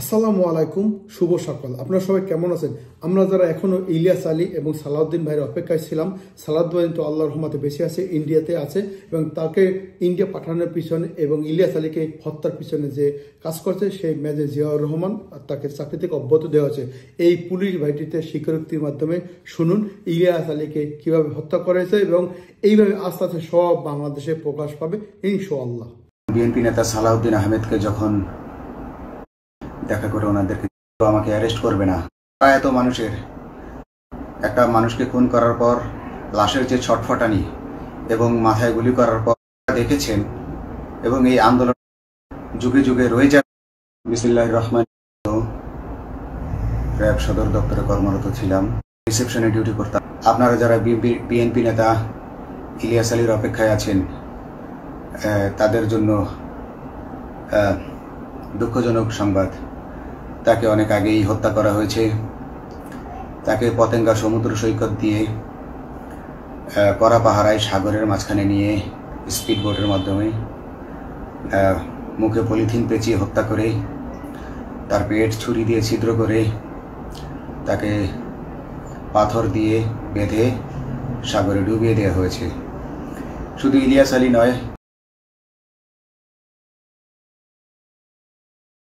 আসসালামু আলাইকুম, শুভ সকাল। আপনারা সবাই কেমন আছেন? আমরা যারা এখনো ইলিয়াস আলী এবং সালাউদ্দিন ভাইয়ের অপেক্ষায় ছিলাম, সালাউদ্দিন ভাই তো আল্লাহর রহমতে বেঁচে আছে, ইন্ডিয়াতে আছে এবং তাকে ইন্ডিয়া পাঠানোর পিছনে এবং ইলিয়াস আলীকে হত্যার পিছনে যে কাজ করছে সেই মেজর জিয়াউর রহমান তাকে চাকরি থেকে অব্যাহতি দেওয়া হয়েছে। এই পুলিশ ভাইটিতে স্বীকারোক্তির মাধ্যমে শুনুন ইলিয়াস আলীকে কিভাবে হত্যা করেছে এবং এইভাবে আস্তে আস্তে সব বাংলাদেশে প্রকাশ পাবে ইনশাআল্লাহ। বিএনপি নেতা সালাউদ্দিন আহমেদকে যখন দেখা করে ওনাদেরকে আমাকে অ্যারেস্ট করবে না, এত মানুষের একটা মানুষকে খুন করার পর লাশের যে ছটফটানি এবং মাথায় গুলি করার পর দেখেছেন এবং এই আন্দোলন যুগে যুগে রয়ে যাবে। বিসমিল্লাহির রহমান। র্যাব সদর দপ্তরে কর্মরত ছিলাম, রিসেপশনে ডিউটি করতাম। আপনারা যারা বিএনপি নেতা ইলিয়াস আলীর অপেক্ষায় আছেন তাদের জন্য দুঃখজনক সংবাদ, তাকে অনেক আগেই হত্যা করা হয়েছে। তাকে পতেঙ্গা সমুদ্র সৈকত দিয়ে কড়া পাহারায় সাগরের মাঝখানে নিয়ে স্পিড বোটের মাধ্যমে মুখে পলিথিন পেঁচিয়ে হত্যা করে তার পেট ছুরি দিয়ে ছিদ্র করে তাকে পাথর দিয়ে বেঁধে সাগরে ডুবিয়ে দেওয়া হয়েছে। শুধু ইলিয়াস আলী নয়,